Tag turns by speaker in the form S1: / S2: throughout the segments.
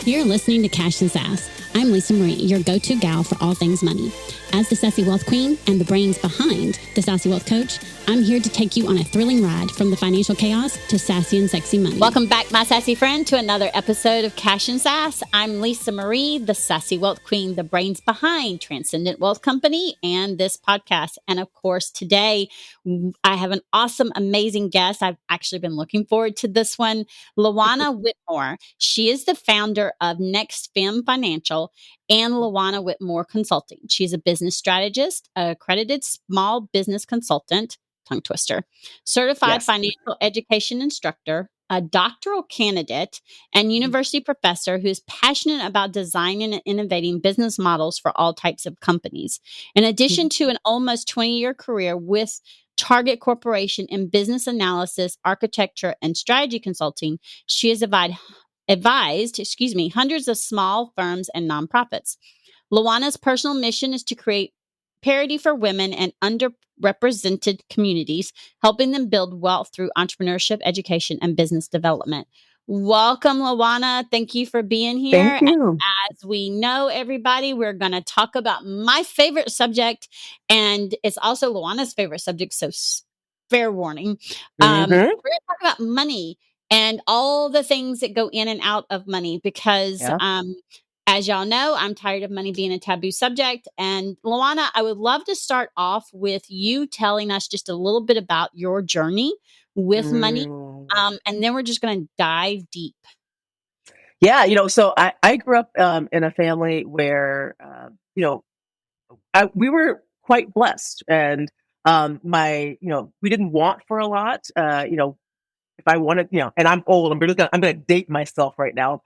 S1: You're listening to Cash and Sass. I'm Lisa Marie, your go-to gal for all things money. As the Sassy Wealth Queen and the brains behind the Sassy Wealth Coach, I'm here to take you on a thrilling ride from the financial chaos to sassy and sexy money. Welcome back, my sassy friend, to another episode of Cash and Sass. I'm Lisa Marie, the Sassy Wealth Queen, the brains behind Transcendent Wealth Company and this podcast. And of course, today I have an awesome, amazing guest. I've actually been looking forward to this one, Juana Whitmore. She is the founder of Next Femme Financial and Juana Whitmore Consulting. She's a business strategist, accredited small business consultant, tongue twister, certified financial education instructor, a doctoral candidate, and university professor who's passionate about designing and innovating business models for all types of companies. In addition to an almost 20-year career with Target Corporation in business analysis, architecture, and strategy consulting, she has advised hundreds of small firms and nonprofits. Juana's personal mission is to create parity for women and underrepresented communities, helping them build wealth through entrepreneurship, education, and business development. Welcome, Juana. Thank you for being here.
S2: Thank you.
S1: And as we know, everybody, we're going to talk about my favorite subject, and it's also Juana's favorite subject, so fair warning. We're going to talk about money and all the things that go in and out of money because as y'all know, I'm tired of money being a taboo subject. And Juana, I would love to start off with you telling us just a little bit about your journey with money. And then we're just going to dive deep.
S2: Yeah, so I grew up in a family where, we were quite blessed. And we didn't want for a lot. If I wanted, and I'm old, I'm going to date myself right now.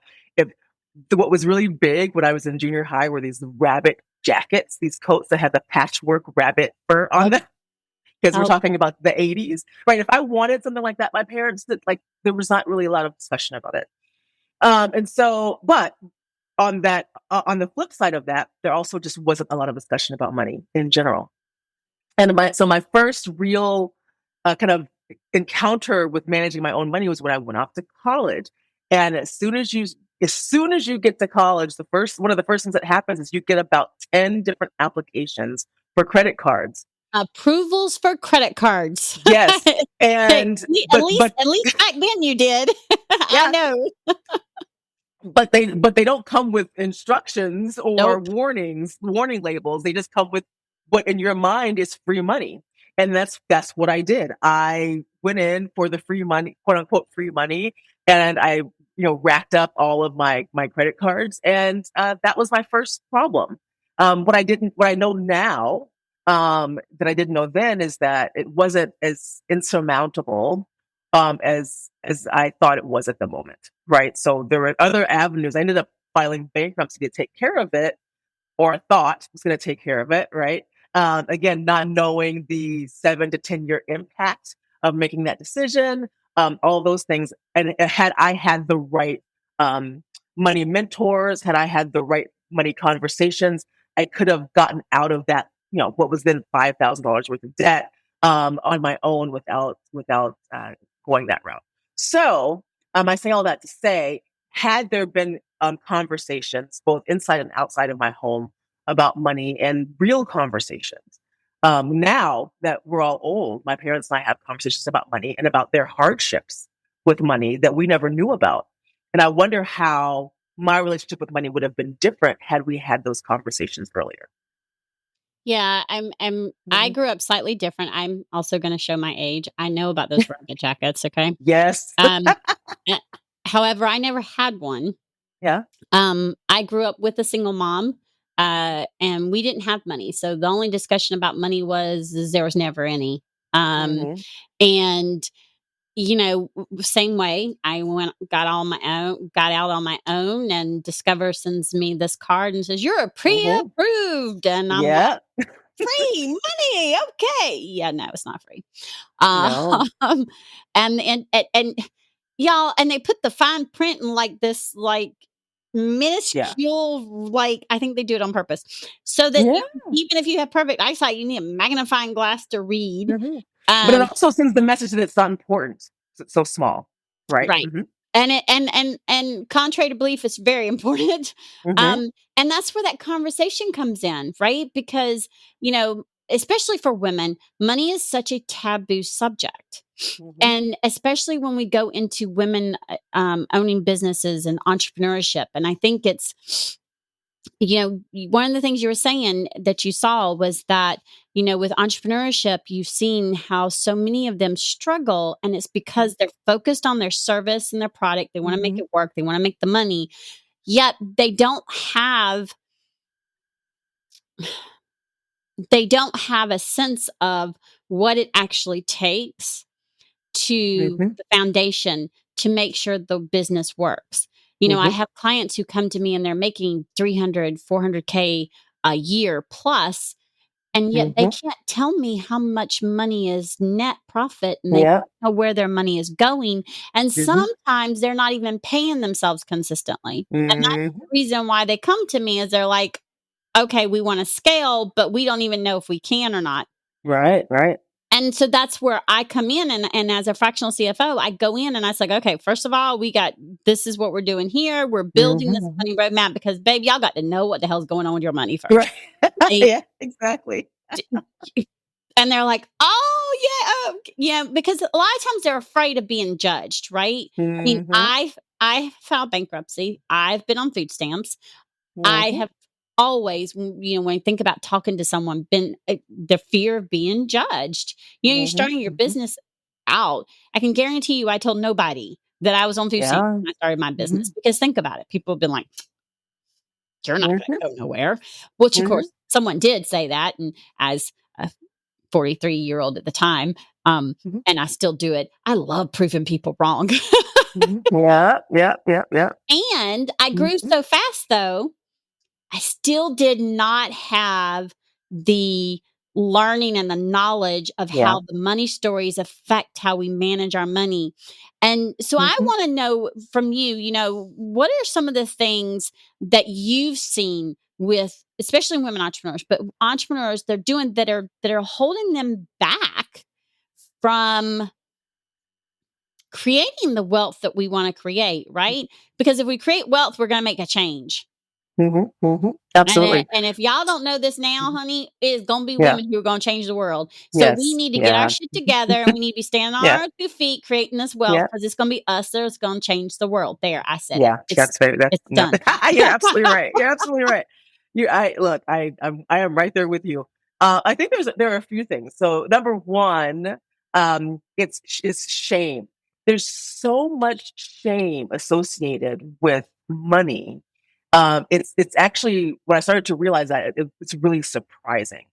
S2: What was really big when I was in junior high were these rabbit jackets, these coats that had the patchwork rabbit fur on them. Because we're talking about the 80s, right? If I wanted something like that, my parents there was not really a lot of discussion about it. But on that, on the flip side of that, there also just wasn't a lot of discussion about money in general. And my first real kind of encounter with managing my own money was when I went off to college. And as soon as you get to college, one of the first things that happens is you get about 10 different applications for credit cards.
S1: Approvals for credit cards.
S2: Yes. And
S1: at least back then you did. I know.
S2: But they don't come with instructions or warning labels. They just come with what in your mind is free money. And that's what I did. I went in for the free money, quote unquote free money, and I racked up all of my credit cards, and that was my first problem. What I know now that I didn't know then is that it wasn't as insurmountable as I thought it was at the moment, right? So there were other avenues. I ended up filing bankruptcy to take care of it, or I thought was going to take care of it, right? Again, not knowing the 7 to 10 year impact of making that decision, all those things. And had I had the right money mentors, had I had the right money conversations, I could have gotten out of that, what was then $5,000 worth of debt on my own without going that route. So I say all that to say, had there been conversations both inside and outside of my home about money, and real conversations, now that we're all old, my parents and I have conversations about money and about their hardships with money that we never knew about. And I wonder how my relationship with money would have been different had we had those conversations earlier.
S1: Yeah, I grew up slightly different. I'm also going to show my age. I know about those rabbit jackets. Okay.
S2: Yes.
S1: However, I never had one.
S2: Yeah.
S1: I grew up with a single mom, and we didn't have money. So the only discussion about money was there was never any. And same way, I got out on my own, and Discover sends me this card and says, "You're pre-approved." And I'm like, free money. Okay. Yeah, no, it's not free.
S2: No.
S1: And y'all, and they put the fine print in this minuscule, I think they do it on purpose so that even if you have perfect eyesight, you need a magnifying glass to read.
S2: But it also sends the message that it's not important. It's so small, right?
S1: Right. And contrary to belief, it's very important.
S2: Mm-hmm.
S1: And that's where that conversation comes in, right? Because, especially for women, money is such a taboo subject.
S2: Mm-hmm.
S1: And especially when we go into women owning businesses and entrepreneurship. And I think it's, one of the things you were saying that you saw was that, with entrepreneurship, you've seen how so many of them struggle. And it's because they're focused on their service and their product. They want to make
S2: Mm-hmm.
S1: it work, they want to make the money, yet they don't have a sense of what it actually takes to
S2: Mm-hmm.
S1: the foundation to make sure the business works. I
S2: Mm-hmm.
S1: have clients who come to me and they're making 300, 400K a year plus, and yet they
S2: Mm-hmm.
S1: can't tell me how much money is net profit, and they
S2: Yeah.
S1: don't know where their money is going. And
S2: Mm-hmm.
S1: sometimes they're not even paying themselves consistently. And that's
S2: Mm-hmm.
S1: the reason why they come to me is they're like, okay, we want to scale, but we don't even know if we can or not.
S2: Right. Right.
S1: And so that's where I come in. And as a fractional CFO, I go in and I say, okay, first of all, this is what we're doing here. We're building this
S2: Mm-hmm.
S1: money roadmap because, babe, y'all got to know what the hell's going on with your money first.
S2: Right.
S1: Right?
S2: Yeah. Exactly.
S1: And they're like, oh, yeah. Yeah. Because a lot of times they're afraid of being judged, right? I mean,
S2: Mm-hmm.
S1: I filed bankruptcy. I've been on food stamps. I
S2: Mm-hmm.
S1: have always, when I think about talking to someone, been the fear of being judged. You're
S2: Mm-hmm.
S1: starting your
S2: Mm-hmm.
S1: business out. I can guarantee you, I told nobody that I was on food stamps
S2: Yeah.
S1: when I started my
S2: Mm-hmm.
S1: business, because think about it. People have been like, you're not going
S2: Mm-hmm.
S1: to go nowhere. Which, of
S2: Mm-hmm.
S1: course, someone did say that. And as a 43-year-old at the time,
S2: Mm-hmm.
S1: and I still do it, I love proving people wrong.
S2: Mm-hmm. Yeah. Yeah. Yeah. Yeah.
S1: And I grew
S2: Mm-hmm.
S1: so fast, though, I still did not have the learning and the knowledge of
S2: Yeah.
S1: how the money stories affect how we manage our money. And so I
S2: Mm-hmm.
S1: want to know from you, what are some of the things that you've seen with, especially women entrepreneurs, but entrepreneurs they're doing that are holding them back from creating the wealth that we want to create, right? Because if we create wealth, we're going to make a change.
S2: Mm-hmm. Mm-hmm.
S1: And
S2: Absolutely.
S1: and if y'all don't know this now, honey, it's gonna be
S2: Yeah.
S1: women who are gonna change the world. So we
S2: Yes.
S1: need to get our
S2: Yeah.
S1: shit together, and we need to be standing on
S2: Yeah.
S1: our 2 feet, creating this wealth,
S2: Yeah.
S1: because it's gonna be us that's gonna change the world. There, I said it.
S2: Yeah.
S1: It's
S2: That's very, that's,
S1: it's
S2: no,
S1: done.
S2: you're absolutely right. You're absolutely right. I look, I am right there with you. I think there are a few things. So number one, it's shame. There's so much shame associated with money. It's actually, when I started to realize that, it's really surprising.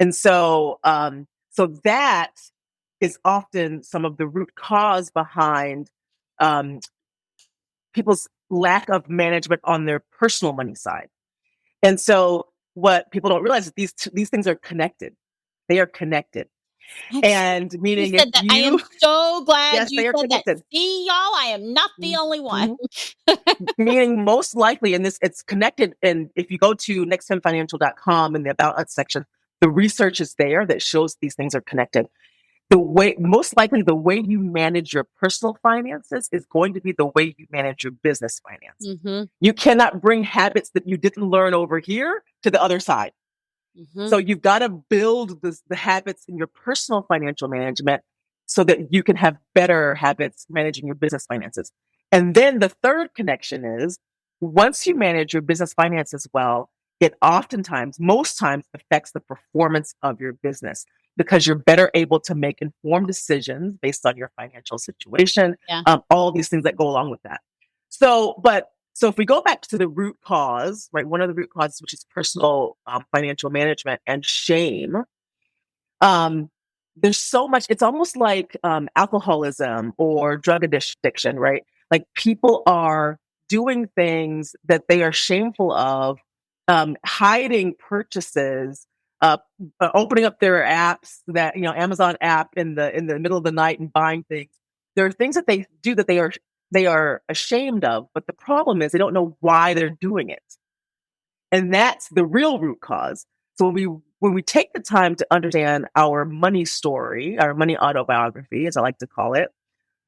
S2: And so that is often some of the root cause behind, um, people's lack of management on their personal money side. And so what people don't realize is these things are connected. They are connected. And
S1: You
S2: meaning if
S1: said that. I am
S2: you,
S1: so glad
S2: yes,
S1: you
S2: they are
S1: said that.
S2: connected.
S1: See, y'all, I am not the only one.
S2: Mhm. Meaning most likely in this, it's connected. And if you go to nextfinancial.com in the About Us section, the research is there that shows these things are connected. Most likely the way you manage your personal finances is going to be the way you manage your business finances.
S1: Mm-hmm.
S2: You cannot bring habits that you didn't learn over here to the other side.
S1: Mm-hmm.
S2: So you've got to build the habits in your personal financial management so that you can have better habits managing your business finances. And then the third connection is, once you manage your business finances well, it oftentimes, most times, affects the performance of your business because you're better able to make informed decisions based on your financial situation,
S1: Yeah.
S2: all these things that go along with that. So if we go back to the root cause, right, one of the root causes, which is personal financial management and shame, um, there's so much, it's almost like alcoholism or drug addiction, right? Like people are doing things that they are shameful of, hiding purchases, uh, opening up their apps, that, Amazon app in the middle of the night and buying things. There are things that they do that they are ashamed of, but the problem is they don't know why they're doing it. And that's the real root cause. So when we take the time to understand our money story, our money autobiography, as I like to call it,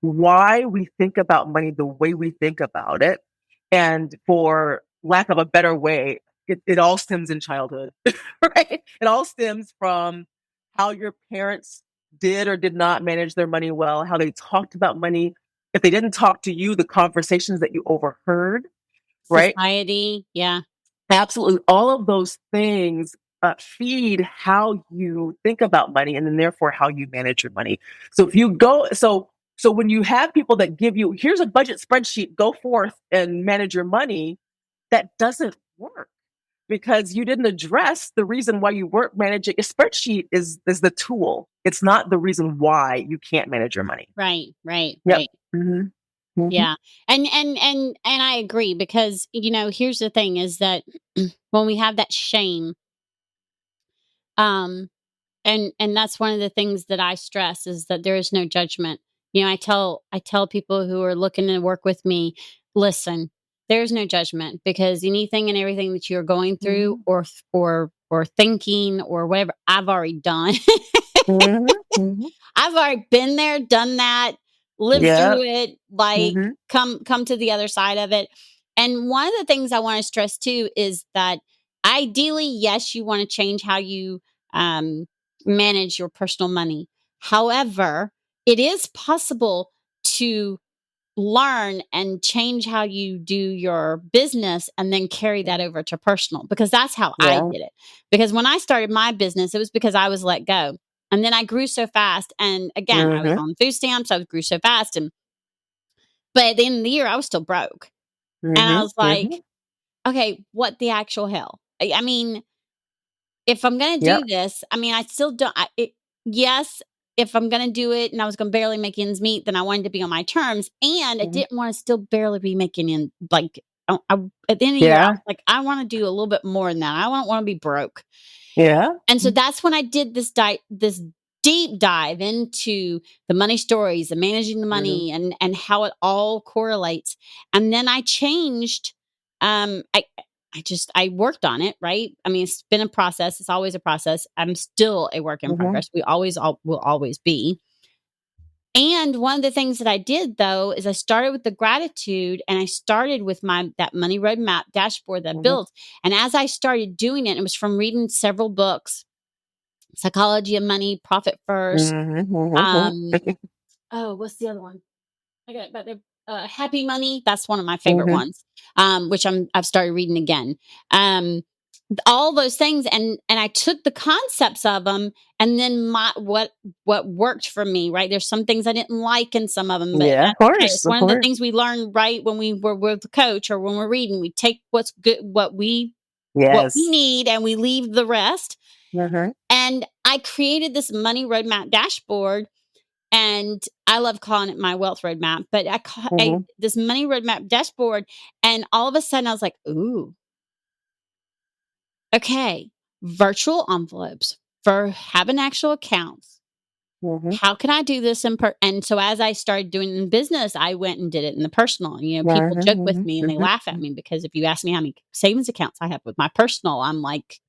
S2: why we think about money the way we think about it. And for lack of a better way, it all stems in childhood, right? It all stems from how your parents did or did not manage their money well, how they talked about money. If they didn't talk to you, the conversations that you overheard, right?
S1: Society. Yeah.
S2: Absolutely. All of those things feed how you think about money and then therefore how you manage your money. So if you go, so when you have people that give you, here's a budget spreadsheet, go forth and manage your money, that doesn't work because you didn't address the reason why you weren't managing. A spreadsheet is the tool. It's not the reason why you can't manage your money.
S1: Right. Right.
S2: Yep.
S1: Right.
S2: Mm-hmm. Mm-hmm.
S1: Yeah. And I agree because, here's the thing is that when we have that shame, um, and that's one of the things that I stress is that there is no judgment. I tell people who are looking to work with me, listen, there's no judgment because anything and everything that you're going through
S2: Mm-hmm.
S1: or thinking or whatever, I've already done.
S2: Mm-hmm. Mm-hmm.
S1: I've already been there, done that, lived
S2: Yep.
S1: through it, like
S2: Mm-hmm.
S1: come to the other side of it. And one of the things I want to stress too is that ideally, yes, you want to change how you um, manage your personal money. However, it is possible to learn and change how you do your business and then carry that over to personal because that's how I
S2: Yeah.
S1: did it. Because when I started my business, it was because I was let go. And then I grew so fast. And again, I was
S2: Mm-hmm.
S1: on food stamps. I grew so fast. But at the end of the year, I was still broke. And I
S2: Mm-hmm.
S1: was
S2: Mm-hmm.
S1: like, okay, what the actual hell? I mean, if I'm gonna
S2: Yep.
S1: do this, I mean, I still don't yes, if I'm gonna do it and I was gonna barely make ends meet, then I wanted to be on my terms, and I
S2: Mhm.
S1: didn't wanna still barely be making in like, I at the end of the year, I
S2: Yeah.
S1: was like, "I wanna do a little bit more than that. I don't wanna be broke."
S2: Yeah.
S1: And so
S2: Mhm.
S1: that's when I did this deep dive into the money stories, the managing the
S2: Mhm.
S1: money and how it all correlates. And then I changed um I I worked on it, right? I mean, it's been a process. It's always a process. I'm still a work in
S2: Mhm.
S1: progress. We always will always be. And one of the things that I did though is I started with the gratitude and I started with my that money roadmap dashboard that I
S2: Mhm.
S1: built. And as I started doing it, it was from reading several books, Psychology of Money, Profit First.
S2: Mhm. Mhm.
S1: Um, oh, what's the other one? I got it, but Happy Money. That's one of my favorite
S2: Mhm.
S1: ones. Which I've started reading again. Um, all those things, and I took the concepts of them, and then what worked for me. Right, there's some things I didn't like in some of them, but
S2: Yeah, of
S1: that's okay.
S2: course,
S1: It's
S2: of
S1: one of the
S2: course.
S1: things we learn right when we were with the coach or when we're reading. We take what's good, what we
S2: Yes.
S1: need, and we leave the rest.
S2: Mhm.
S1: And I created this money roadmap dashboard, and I love calling it my wealth roadmap, but
S2: Mhm.
S1: this money roadmap dashboard, and all of a sudden I was like, "Ooh, okay, virtual envelopes for having actual accounts.
S2: Mhm.
S1: How can I do this And so as I started doing it in business, I went and did it in the personal. People
S2: Mhm.
S1: joke with
S2: Mhm.
S1: me and they
S2: Mhm.
S1: laugh at me because if you ask me how many savings accounts I have with my personal, I'm like,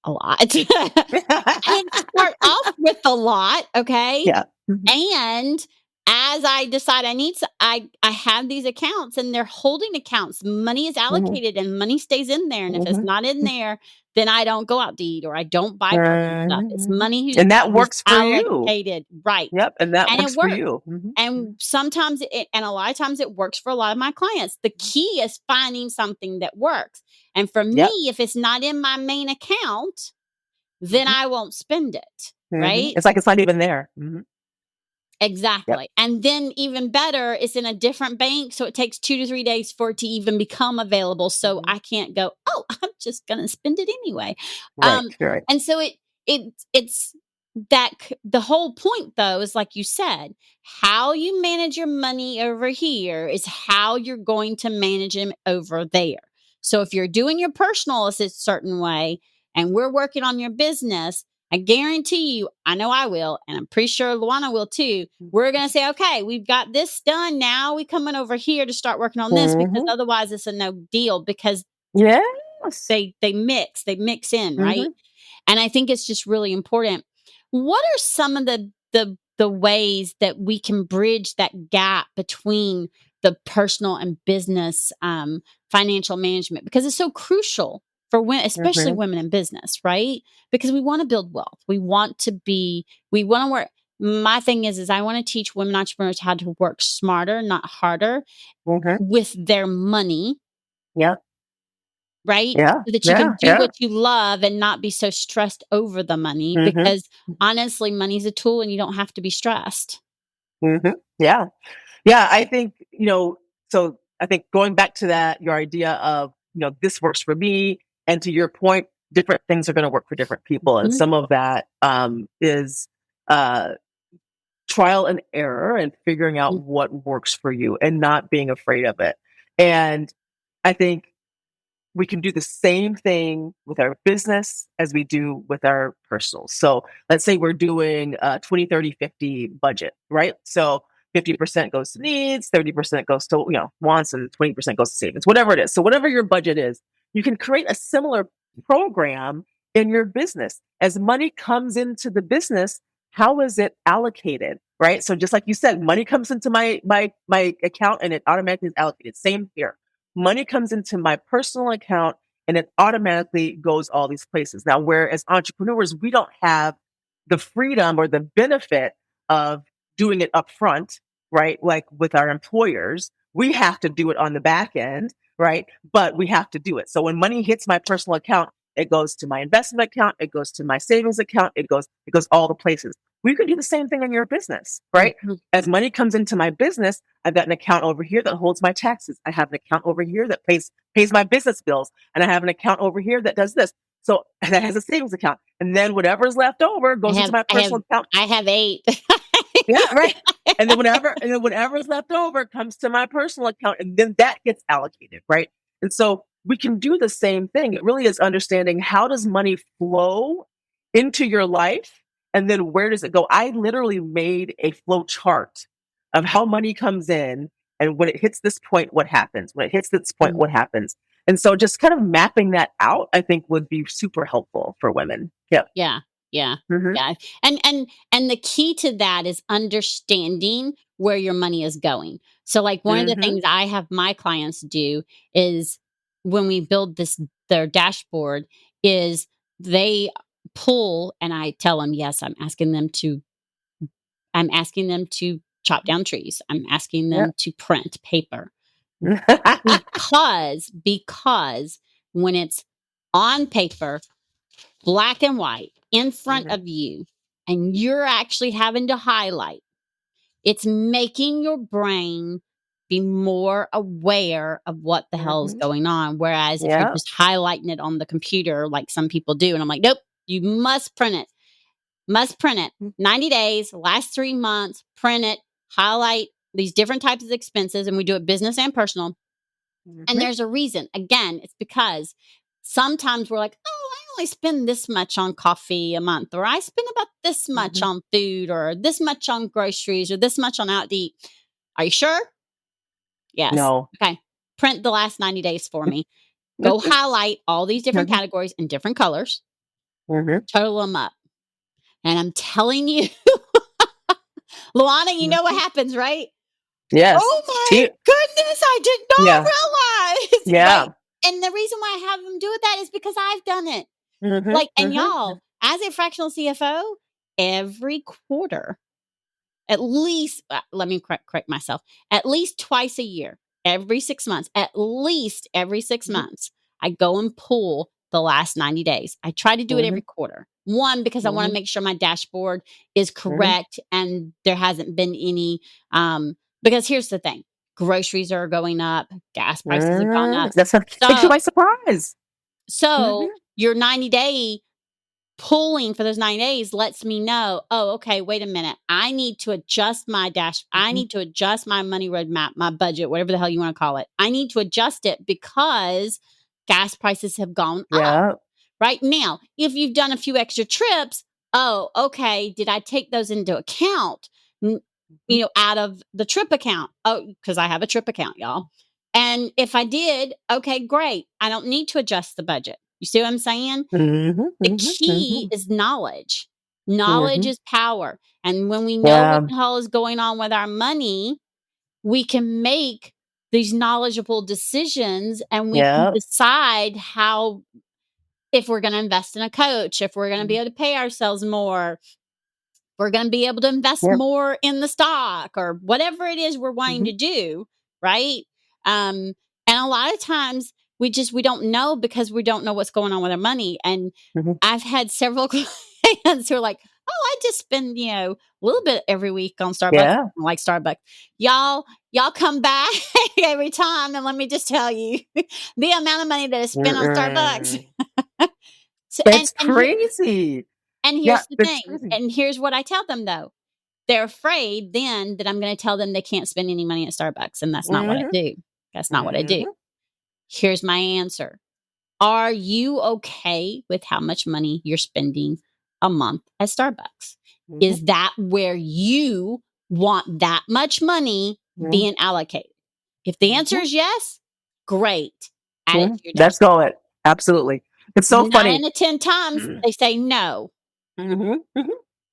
S1: a lot. I didn't start off with a lot, okay?
S2: Yeah. Mhm.
S1: And as I decide I need to, I have these accounts and they're holding accounts. Money is
S2: Mhm.
S1: allocated and money stays in there. And if it's
S2: Mhm.
S1: not in there, then I don't go out to eat or I don't buy purchase stuff. It's
S2: Mhm.
S1: money
S2: And that
S1: who's
S2: works for you.
S1: allocated, right?
S2: Yep, and that
S1: And it
S2: works for
S1: works.
S2: you. Mhm.
S1: And sometimes and a lot of times it works for a lot of my clients. The key is finding something that works. And for me,
S2: Yep.
S1: if it's not in my main account, then
S2: Mhm.
S1: I won't spend it,
S2: Mhm.
S1: right?
S2: It's like it's not even there. Mhm. Yep.
S1: Exactly. And then even better, it's in a different bank. So it takes 2 to 3 days for it to even become available. So
S2: Mhm.
S1: I can't go, oh, I'm just gonna spend it anyway.
S2: Right,
S1: Um,
S2: right.
S1: and so it's the whole point though is like you said, how you manage your money over here is how you're going to manage them over there. So if you're doing your personal a certain way and we're working on your business, I guarantee you, I know I will, and I'm pretty sure Luana will too. We're going to say, okay, we've got this done. Now we coming over here to start working on this because
S2: Mhm.
S1: otherwise it's a no deal because
S2: Yes.
S1: they mix in, right?
S2: Mhm.
S1: And I think it's just really important. What are some of the the ways that we can bridge that gap between the personal and business financial management, because it's so crucial for women, especially women in business, right? Because we want to build wealth. We want to work. My thing is I want to teach women entrepreneurs how to work smarter, not harder with their money.
S2: Yeah.
S1: Right?
S2: Yeah.
S1: So that you can do what you love and not be so stressed over the money, because honestly, money's a tool and you don't have to be stressed.
S2: Yeah. Yeah. I think, so I think going back to that, your idea of, this works for me. And to your point, different things are going to work for different people. And some of that is trial and error and figuring out what works for you and not being afraid of it. And I think we can do the same thing with our business as we do with our personal. So let's say we're doing a 20, 30, 50 budget, right? So 50% goes to needs, 30% goes to, wants, and 20% goes to savings, whatever it is. So whatever your budget is, you can create a similar program in your business. As money comes into the business, how is it allocated? Right. So just like you said, money comes into my account and it automatically is allocated. Same here. Money comes into my personal account and it automatically goes all these places. Now, whereas entrepreneurs, we don't have the freedom or the benefit of doing it up front, right? Like with our employers, we have to do it on the back end, right? But we have to do it. So when money hits my personal account, it goes to my investment account, it goes to my savings account, it goes all the places. We can do the same thing in your business, right? As money comes into my business, I've got an account over here that holds my taxes. I have an account over here that pays my business bills. And I have an account over here that does this. So that has a savings account. And then whatever's left over goes into my personal account.
S1: I have 8.
S2: Yeah, right. And then whatever's left over comes to my personal account, and then that gets allocated, right? And so we can do the same thing. It really is understanding, how does money flow into your life, and then where does it go? I literally made a flow chart of how money comes in, and when it hits this point, what happens? When it hits this point, what happens? And so just kind of mapping that out, I think, would be super helpful for women. Yep.
S1: Yeah. Yeah. Yeah. And the key to that is understanding where your money is going. So like one of the things I have my clients do is, when we build their dashboard, is they pull, and I tell them, yes, I'm asking them to chop down trees. I'm asking them to print paper. because when it's on paper, black and white, in front of you, and you're actually having to highlight, it's making your brain be more aware of what the hell is going on. Whereas if you're just highlighting it on the computer, like some people do, and I'm like, nope, you must print it. 90 days, last 3 months, print it, highlight these different types of expenses. And we do it business and personal. And there's a reason. Again, it's because sometimes we're like, oh, I only spend this much on coffee a month, or I spend about this much on food, or this much on groceries, or this much on out to eat. Are you sure? Yes.
S2: No.
S1: Okay. Print the last 90 days for me. Go highlight all these different categories in different colors. Total them up. And I'm telling you, Luana, you know what happens, right?
S2: Yes.
S1: Oh my goodness, I did not realize.
S2: Yeah.
S1: Right? And the reason why I have them do that is because I've done it. And y'all, as a fractional CFO, every quarter, at least, let me correct myself, at least twice a year, every 6 months, at least every 6 months, I go and pull the last 90 days. I try to do it every quarter. One, because I want to make sure my dashboard is correct and there hasn't been any, because here's the thing, groceries are going up, gas prices have gone up.
S2: That's takes you by surprise.
S1: So your 90-day pulling for those 9 days lets me know, oh, okay, wait a minute. I need to adjust my I need to adjust my money roadmap, my budget, whatever the hell you want to call it. I need to adjust it because gas prices have gone up. Right now, if you've done a few extra trips, oh, okay, did I take those into account? Out of the trip account? Oh, because I have a trip account, y'all. And if I did, okay, great. I don't need to adjust the budget. You see what I'm saying? The key is knowledge. Knowledge is power. And when we know what the hell is going on with our money, we can make these knowledgeable decisions, and we can decide if we're going to invest in a coach, if we're going to be able to pay ourselves more, we're going to be able to invest more in the stock, or whatever it is we're wanting to do. Right. And a lot of times we don't know, because we don't know what's going on with our money. And I've had several clients who are like, oh, I just spend, a little bit every week on Starbucks. I like Starbucks. Y'all come back every time. And let me just tell you the amount of money that is spent on Starbucks.
S2: That's crazy.
S1: And here's the thing. And here's what I tell them, though. They're afraid then that I'm going to tell them they can't spend any money at Starbucks. And that's not what I do. That's not what I do. Here's my answer. Are you okay with how much money you're spending a month at Starbucks? Is that where you want that much money being allocated? If the answer is yes, great. Add it to your
S2: Let's go it. Absolutely. It's so funny.
S1: 9 out of 10 times they say no. And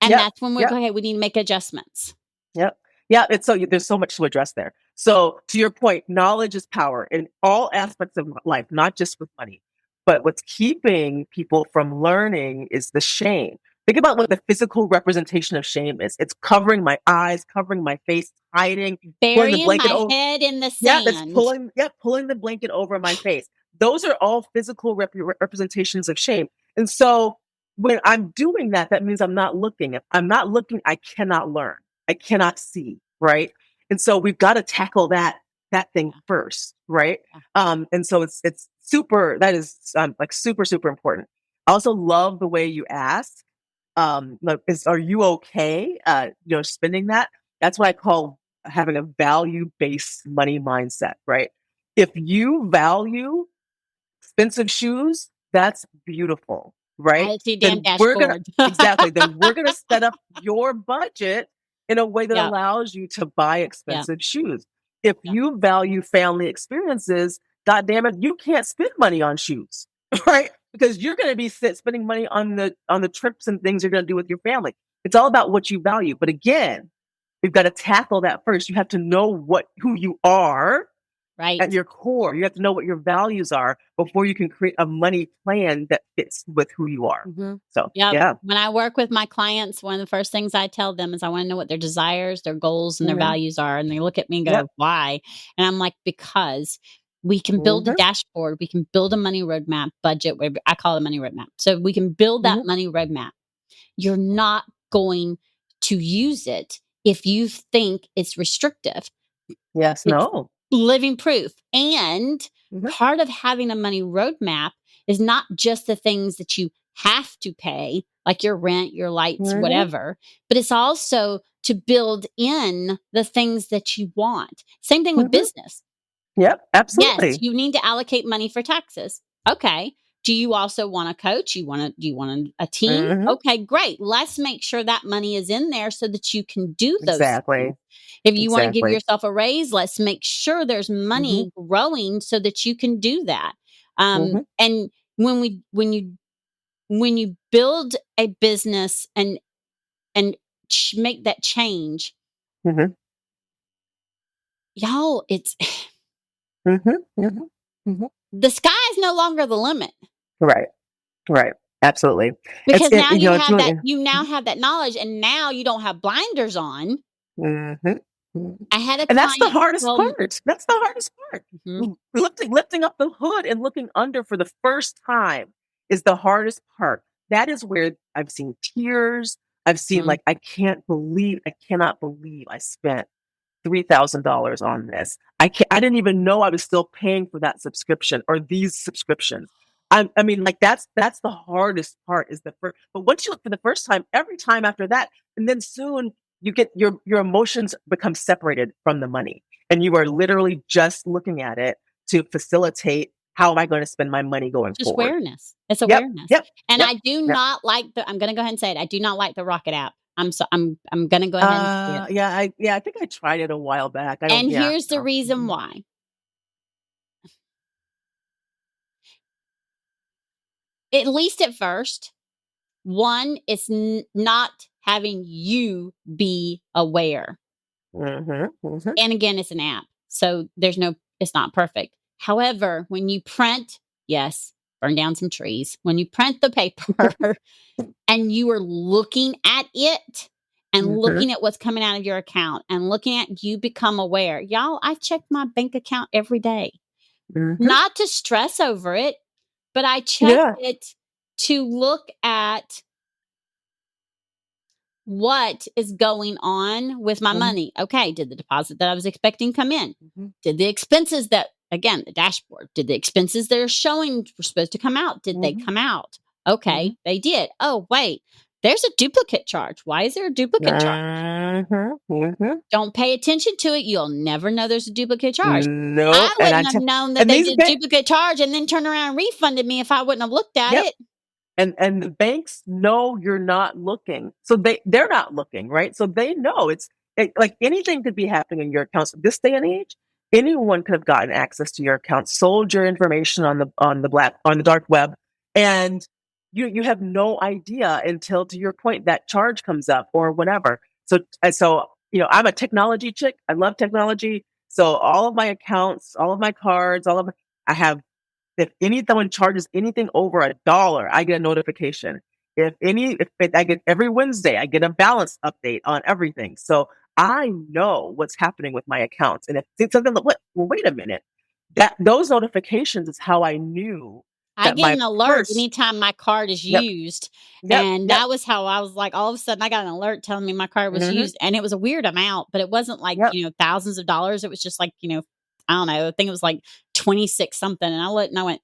S1: that's when we go, hey, we need to make adjustments.
S2: Yeah. There's so much to address there. So to your point, knowledge is power in all aspects of life, not just with money. But what's keeping people from learning is the shame. Think about what the physical representation of shame is. It's covering my eyes, covering my face, hiding,
S1: burying my head in the sand.
S2: That's pulling the blanket over my face. Those are all physical representations of shame. And so when I'm doing that, that means I'm not looking. If I'm not looking, I cannot learn. I cannot see, right? And so we've got to tackle that thing first, right? And so it's super, that is like super, super important. I also love the way you ask, are you okay, spending that? That's what I call having a value-based money mindset, right? If you value expensive shoes, that's beautiful, right?
S1: Then we're
S2: gonna set up your budget in a way that allows you to buy expensive shoes. If you value family experiences, God damn it, you can't spend money on shoes, right? Because you're going to be spending money on the trips and things you're going to do with your family. It's all about what you value. But again, we've got to tackle that first. You have to know who you are.
S1: Right.
S2: At your core, you have to know what your values are before you can create a money plan that fits with who you are. So,
S1: when I work with my clients, one of the first things I tell them is I want to know what their desires, their goals, and their values are. And they look at me and go, why? And I'm like, because we can build a dashboard. We can build a money roadmap, budget. I call it a money roadmap. So we can build that money roadmap. You're not going to use it if you think it's restrictive.
S2: No.
S1: Living proof. And part of having a money roadmap is not just the things that you have to pay, like your rent, your lights, whatever, but it's also to build in the things that you want. Same thing with business.
S2: Yep, absolutely.
S1: Yes, you need to allocate money for taxes. Okay. Do you also want a coach? Do you want a team? Okay, great. Let's make sure that money is in there so that you can do those things. If you want to give yourself a raise, let's make sure there's money growing so that you can do that. And when you build a business and make that change, y'all, it's the sky is no longer the limit.
S2: Right. Absolutely.
S1: Because now you have that knowledge, and now you don't have blinders on. I had a client,
S2: and that's the hardest part. That's the hardest part. Lifting up the hood and looking under for the first time is the hardest part. That is where I've seen tears. I've seen I cannot believe I spent $3,000 on this. I didn't even know I was still paying for that subscription or these subscriptions. I mean, that's the hardest part is the first. But once you look for the first time, every time after that, and then soon you get your emotions become separated from the money, and you are literally just looking at it to facilitate how am I going to spend my money going
S1: just
S2: forward.
S1: Awareness. It's awareness. And I do not like I'm going to go ahead and say it. I do not like the Rocket app. I'm going to go ahead and say
S2: it. I think I tried it a while back.
S1: Here's the reason why. At least at first, One is not having you be aware. And again, it's an app. So it's not perfect. However, when you print, yes, burn down some trees. When you print the paper and you are looking at it and looking at what's coming out of your account and looking at you become aware. Y'all, I check my bank account every day. Not to stress over it, but I check it to look at what is going on with my money. Okay, did the deposit that I was expecting come in? Did the expenses again, the dashboard, did the expenses that are showing were supposed to come out, did they come out? Okay, they did. Oh, wait, there's a duplicate charge. Why is there a duplicate charge? Don't pay attention to it. You'll never know there's a duplicate charge.
S2: No,
S1: I wouldn't have known that they did duplicate charge and then turn around and refunded me if I wouldn't have looked at it.
S2: And the banks know you're not looking. So they're not looking, right? So they know like anything could be happening in your accounts. This day and age, anyone could have gotten access to your account, sold your information on the dark web, and you have no idea until, to your point, that charge comes up or whatever. So I'm a technology chick. I love technology. So all of my accounts, all of my cards, I have. If someone charges anything over $1, I get a notification. If I get every Wednesday, I get a balance update on everything. So I know what's happening with my accounts. And if it's something like, wait a minute, those notifications is how I knew.
S1: I get an alert anytime my card is used. That was how I was like, all of a sudden I got an alert telling me my card was used, and it was a weird amount, but it wasn't like, thousands of dollars. It was just like, I don't know. I think it was like 26 something. And I looked and I went,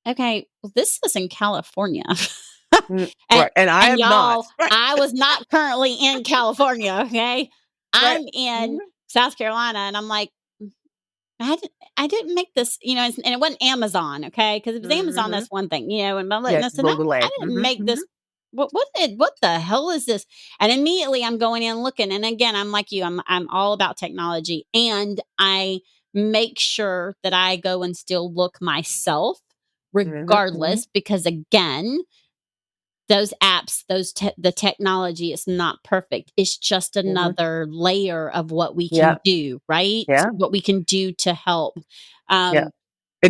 S1: okay, well, this is in California.
S2: And I am not.
S1: I was not currently in California. Okay. I'm in South Carolina, and I'm like, I didn't make this, and it wasn't Amazon. Okay. Cause if it was Amazon, that's one thing, and I said, no, I didn't make this. What the hell is this? And immediately I'm going in looking. And again, I'm like you, I'm all about technology, and I make sure that I go and still look myself regardless, because again, those apps, the technology is not perfect. It's just another layer of what we can do, right?
S2: Yeah.
S1: What we can do to help.
S2: It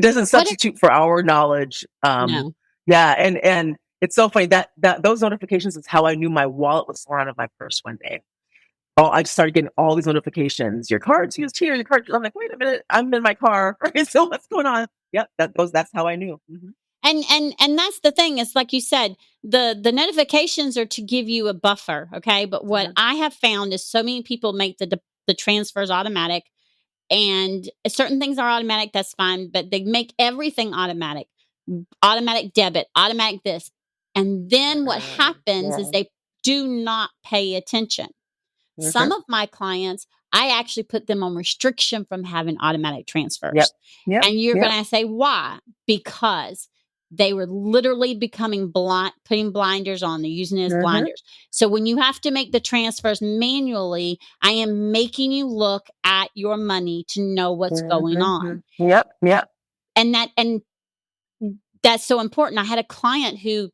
S2: doesn't substitute for our knowledge.
S1: No.
S2: Yeah. And it's so funny that those notifications is how I knew my wallet was thrown out of my purse one day. Oh, I just started getting all these notifications. Your card's used here. Your card. I'm like, wait a minute. I'm in my car. So what's going on? Yep. That's how I knew.
S1: And that's the thing. It's like you said, the notifications are to give you a buffer. Okay. But what I have found is so many people make the transfers automatic, and certain things are automatic. That's fine. But they make everything automatic debit, automatic this. And then what happens is they do not pay attention. Some of my clients, I actually put them on restriction from having automatic transfers. And you're going to say, why? Because they were literally becoming blind, putting blinders on. They're using it as blinders. So when you have to make the transfers manually, I am making you look at your money to know what's going on. And that's so important. I had a client who,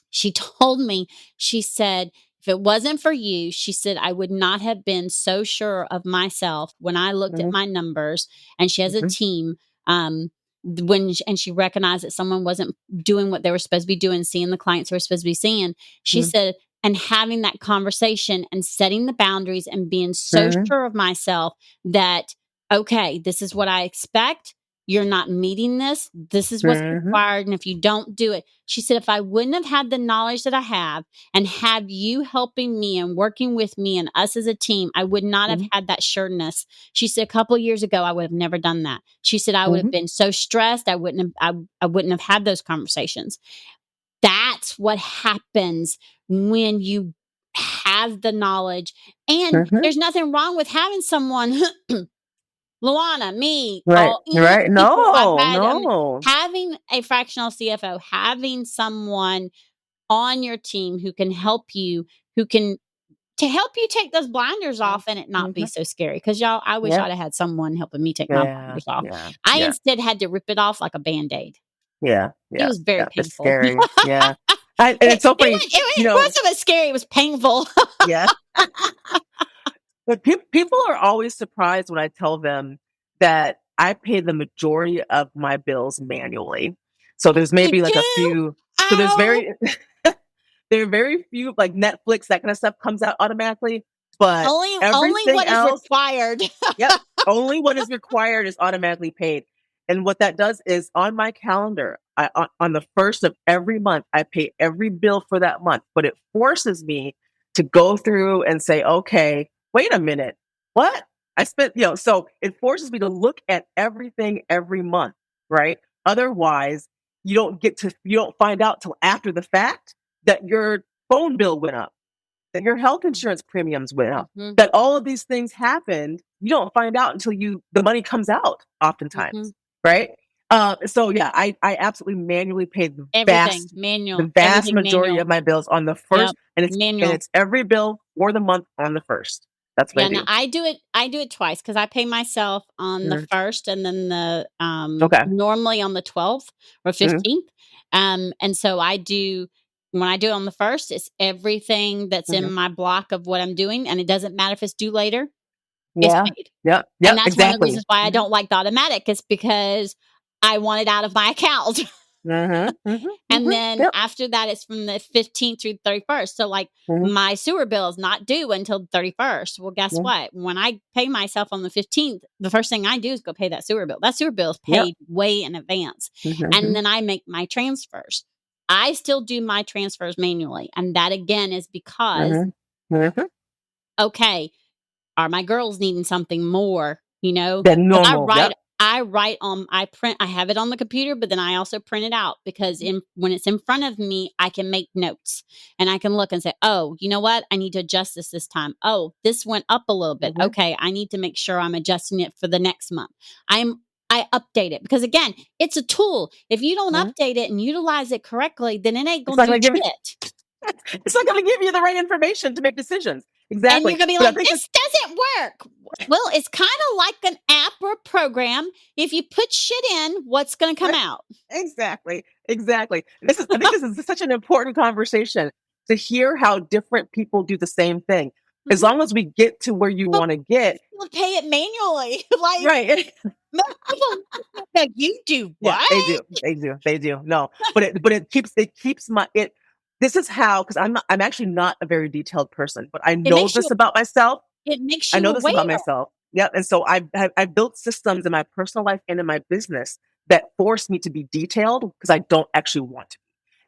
S1: she told me, she said, if it wasn't for you, she said, I would not have been so sure of myself when I looked at my numbers. And she has a team. And she recognized that someone wasn't doing what they were supposed to be doing, seeing the clients they were supposed to be seeing. She said, and having that conversation and setting the boundaries and being so sure of myself that, okay, this is what I expect. You're not meeting this. This is what's required. And if you don't do it, she said, if I wouldn't have had the knowledge that I have and have you helping me and working with me and us as a team, I would not have had that sureness. She said, a couple of years ago, I would have never done that. She said, I would have been so stressed. I wouldn't have had those conversations. That's what happens when you have the knowledge. And there's nothing wrong with having someone Luana, me,
S2: right?
S1: No. Having a fractional CFO, having someone on your team who can help you, to help you take those blinders off and it not be so scary. Because y'all, I wish I'd have had someone helping me take my blinders off. I instead had to rip it off like a Band-Aid.
S2: It
S1: was very painful.
S2: Scary. And it's so funny,
S3: It wasn't scary. It was painful.
S2: Yeah. But people are always surprised when I tell them that I pay the majority of my bills manually. So there's maybe like a few. So there's there are very few, like Netflix, that kind of stuff comes out automatically. But
S3: only what is required.
S2: Yep. Only what is required is automatically paid. And what that does is on my calendar, on the first of every month, I pay every bill for that month. But it forces me to go through and say, okay, wait a minute. What? I spent, so it forces me to look at everything every month, right? Otherwise, you don't find out till after the fact that your phone bill went up, that your health insurance premiums went up, that all of these things happened. You don't find out until the money comes out oftentimes, right? So yeah, I absolutely manually pay the vast majority of my bills on the first, and it's every bill for the month on the first. That's what I do.
S3: Now I do it twice because I pay myself on the first and then the normally on the 12th or 15th. And so when I do it on the first, it's everything that's in my block of what I'm doing, and it doesn't matter if it's due later.
S2: Yeah.
S3: It's paid.
S2: Yeah.
S3: And that's one of the reasons why I don't like the automatic. Is because I want it out of my account. And then after that, it's from the 15th through 31st. So like my sewer bill is not due until the 31st. Well, guess what? When I pay myself on the 15th, the first thing I do is go pay that sewer bill. That sewer bill is paid way in advance. And then I make my transfers. I still do my transfers manually. And that again is because, okay, are my girls needing something more,
S2: than normal?
S3: I have it on the computer, but then I also print it out because when it's in front of me, I can make notes and I can look and say, oh, you know what? I need to adjust this time. Oh, this went up a little bit. Okay. I need to make sure I'm adjusting it for the next month. I update it because again, it's a tool. If you don't update it and utilize it correctly, then it ain't going to do shit.
S2: It's not going to give you the right information to make decisions. Exactly.
S3: And you're going to be like, this doesn't work. Well, it's kind of like an app or a program. If you put shit in, what's going to come out?
S2: Exactly. I think this is such an important conversation to hear how different people do the same thing. As long as we get to where you want to get.
S3: We'll pay it manually.
S2: Right.
S3: Like you do. What?
S2: Yeah, they do. No, but it keeps this is how, because I'm actually not a very detailed person, but I know this about myself.
S3: It makes you
S2: I know this about myself. Yeah. And so I've built systems in my personal life and in my business that force me to be detailed because I don't actually want to.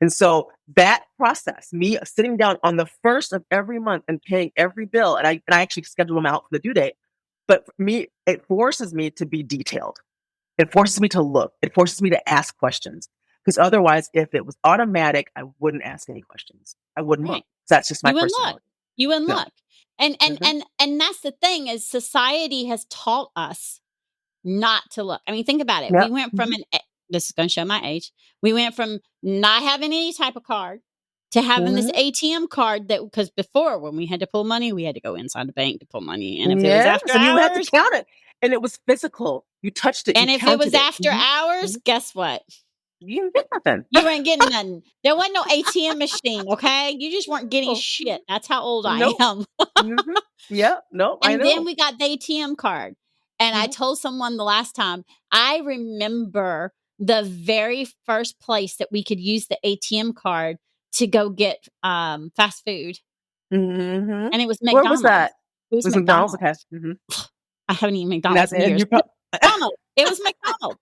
S2: And so that process, me sitting down on the first of every month and paying every bill, and I actually schedule them out for the due date. But for me, it forces me to be detailed. It forces me to look. It forces me to ask questions. Because otherwise, if it was automatic, I wouldn't ask any questions. I wouldn't look. That's just my personality.
S3: You wouldn't look. And that's the thing is society has taught us not to look. I mean, think about it. We went from this is going to show my age. We went from not having any type of card to having this ATM card because before when we had to pull money, we had to go inside the bank to pull money. And if it was after hours,
S2: you had to count it. And it was physical. You touched it.
S3: And if it was after hours, guess what?
S2: You didn't get nothing.
S3: You weren't getting nothing. There wasn't no ATM machine, okay? You just weren't getting shit. That's how old I am.
S2: Yeah, no, I know.
S3: And then we got the ATM card. And I told someone the last time, I remember the very first place that we could use the ATM card to go get fast food. And it was McDonald's.
S2: Where was that?
S3: It was McDonald's. Okay. I haven't eaten McDonald's in years. McDonald's. It was McDonald's.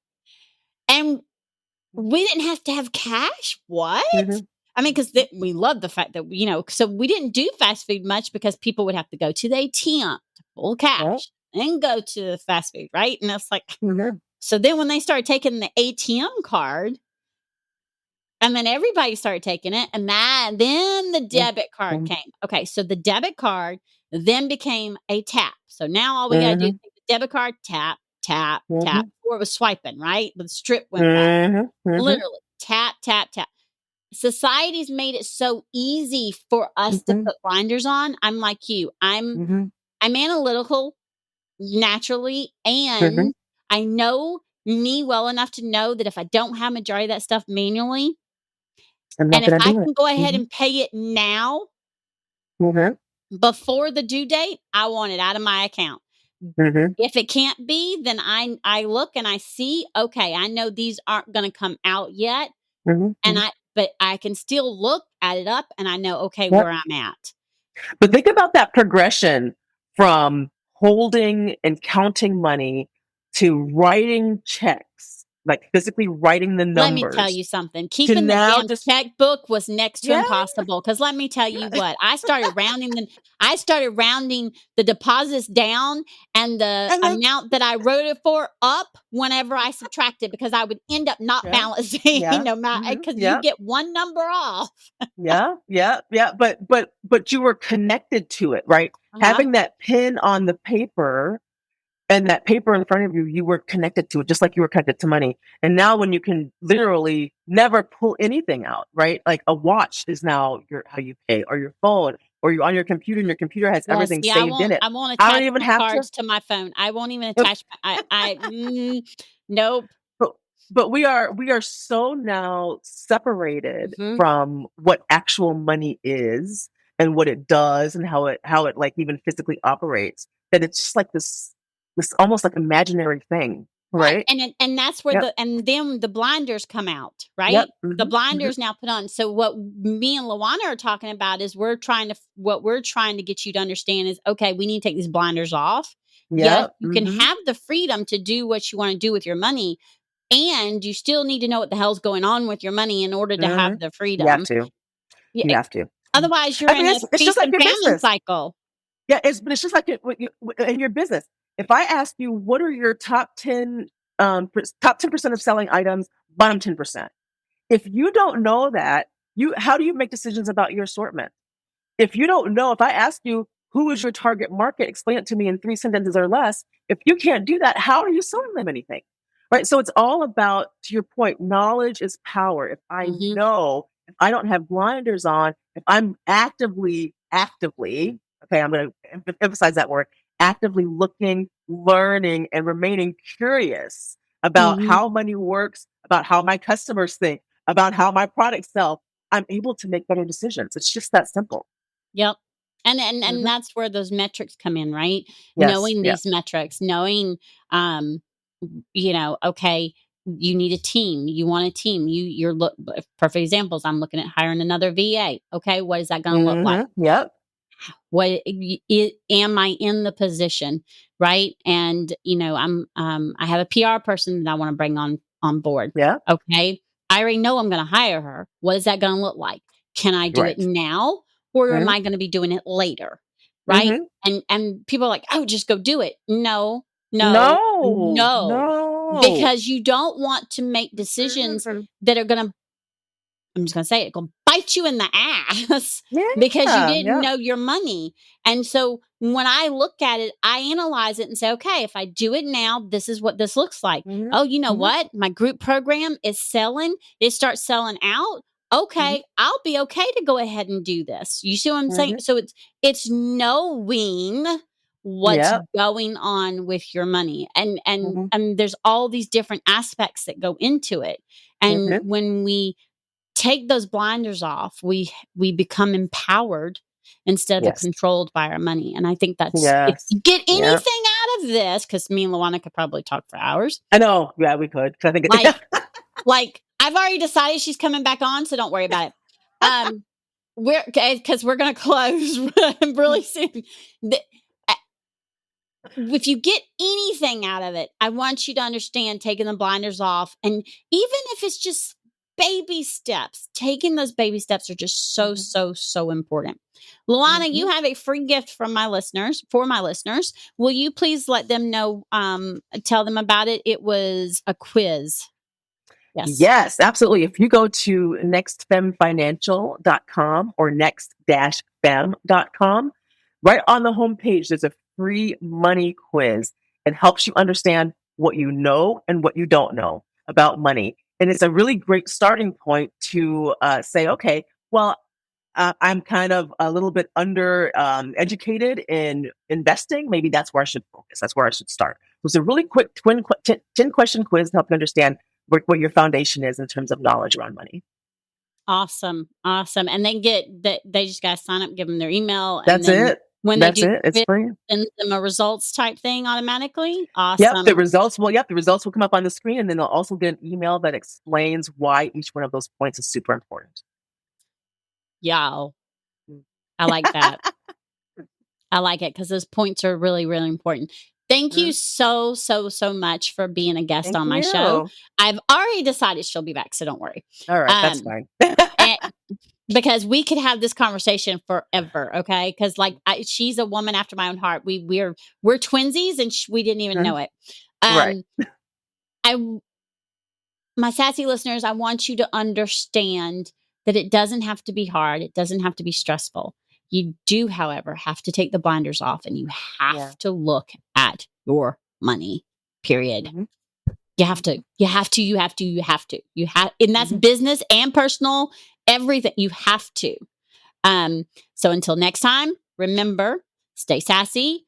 S3: And we didn't have to have cash. What? I mean, because we love the fact that, so we didn't do fast food much because people would have to go to the ATM to pull cash and go to the fast food, right? And it's like, so then when they started taking the ATM card, and then everybody started taking it, and then the debit card came. Okay, so the debit card then became a tap. So now all we got to do is take the debit card, tap, tap, tap. Or it was swiping, right? The strip went back. Literally, tap, tap, tap. Society's made it so easy for us to put blinders on. I'm like you. I'm analytical naturally, and I know me well enough to know that if I don't have majority of that stuff manually,
S2: I'm not
S3: And if
S2: going to
S3: I
S2: do it.
S3: can go ahead and pay it now before the due date, I want it out of my account. If it can't be, then I look and I see, okay, I know these aren't going to come out yet. But I can still look at it up and I know, okay, where I'm at.
S2: But think about that progression from holding and counting money to writing checks, like physically writing the numbers.
S3: Let me tell you something. Keeping the damn checkbook was next to impossible. Because let me tell you what, I started rounding the deposits down and the amount that I wrote it for up whenever I subtracted, because I would end up not balancing, no matter, because you get one number off.
S2: But you were connected to it, right? Having that pin on the paper and that paper in front of you, you were connected to it, just like you were connected to money. And now when you can literally never pull anything out, right? Like a watch is now how you pay, or your phone, or you're on your computer and your computer has everything saved in it.
S3: I won't attach my cards to my phone. I won't even attach nope.
S2: But we are so now separated from what actual money is and what it does and how it like even physically operates, that it's just like this almost like imaginary thing, right?
S3: And that's where then the blinders come out, right? The blinders now put on. So what me and Luana are talking about is what we're trying to get you to understand is, okay, we need to take these blinders off. Yes, you can have the freedom to do what you want to do with your money, and you still need to know what the hell's going on with your money in order to have the freedom.
S2: You have to. You have to.
S3: Otherwise, you're in a feast and famine cycle.
S2: Yeah, it's just like in your business. If I ask you, what are your top 10% of selling items, bottom 10%? If you don't know that, how do you make decisions about your assortment? If you don't know, if I ask you, who is your target market, explain it to me in 3 sentences or less. If you can't do that, how are you selling them anything? Right. So it's all about, to your point, knowledge is power. If I know, if I don't have blinders on, if I'm actively, okay, I'm going to emphasize that word, actively looking, learning, and remaining curious about how money works, about how my customers think, about how my products sell, I'm able to make better decisions. It's just that simple.
S3: Yep. And that's where those metrics come in, right? Yes, knowing these metrics, knowing, okay, you need a team. You want a team. Perfect examples. I'm looking at hiring another VA. Okay. What is that going to look like?
S2: Yep.
S3: Am I in the position? Right. And, I have a PR person that I want to bring on board.
S2: Yeah.
S3: Okay. I already know I'm going to hire her. What is that going to look like? Can I do it now? Or am I going to be doing it later? Right. And people are like, oh, just go do it. No. Because you don't want to make decisions that are going to, I'm just going to say it, going to bite you in the ass because you didn't know your money. And so when I look at it, I analyze it and say, okay, if I do it now, this is what this looks like. Oh, you know what? My group program is selling. It starts selling out. Okay, I'll be okay to go ahead and do this. You see what I'm saying? So it's knowing what's going on with your money. And there's all these different aspects that go into it. And when we take those blinders off, we become empowered instead of controlled by our money. And I think that's if you get anything out of this, because me and Luana could probably talk for hours.
S2: I know. Yeah, we could. I think
S3: like I've already decided she's coming back on, so don't worry about it. Because we're going to close really soon. If you get anything out of it, I want you to understand taking the blinders off. And even if it's just baby steps, taking those baby steps are just so important. Luana, you have a free gift for my listeners. Will you please let them know, tell them about it? It was a quiz.
S2: Yes, absolutely. If you go to nextfemmefinancial.com or next-femme.com, right on the homepage, there's a free money quiz. It helps you understand what you know and what you don't know about money. And it's a really great starting point to say, okay, well, I'm kind of a little bit educated in investing. Maybe that's where I should focus. That's where I should start. It's a really quick 10-question quiz to help you understand what your foundation is in terms of knowledge around money.
S3: Awesome. And they just got to sign up, give them their email. And
S2: That's it.
S3: When
S2: That's
S3: they do
S2: it. It's free.
S3: Send them a results type thing automatically. Awesome.
S2: Yep. The results will come up on the screen, and then they'll also get an email that explains why each one of those points is super important.
S3: Yeah. I like that. I like it because those points are really, really important. Thank you so much for being a guest on my show. I've already decided she'll be back, so don't worry.
S2: All right, that's fine.
S3: Because we could have this conversation forever, okay? Because she's a woman after my own heart. We're twinsies, and we didn't even know it.
S2: Right.
S3: My sassy listeners, I want you to understand that it doesn't have to be hard. It doesn't have to be stressful. You do, however, have to take the blinders off, and you have to look at your money, period. Mm-hmm. You have to, and that's business and personal, everything. You have to. So until next time, remember, stay sassy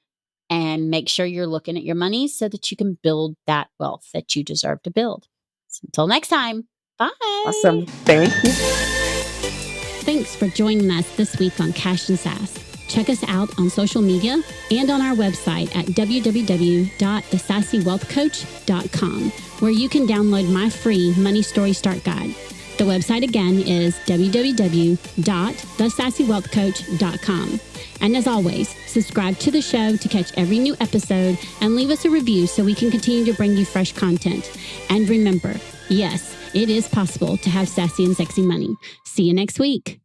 S3: and make sure you're looking at your money so that you can build that wealth that you deserve to build. So until next time, bye.
S2: Awesome. Thank you.
S1: Thanks for joining us this week on Cash and Sass. Check us out on social media and on our website at www.thesassywealthcoach.com, where you can download my free Money Story Start Guide. The website again is www.thesassywealthcoach.com. And as always, subscribe to the show to catch every new episode and leave us a review so we can continue to bring you fresh content. And remember, yes, it is possible to have sassy and sexy money. See you next week.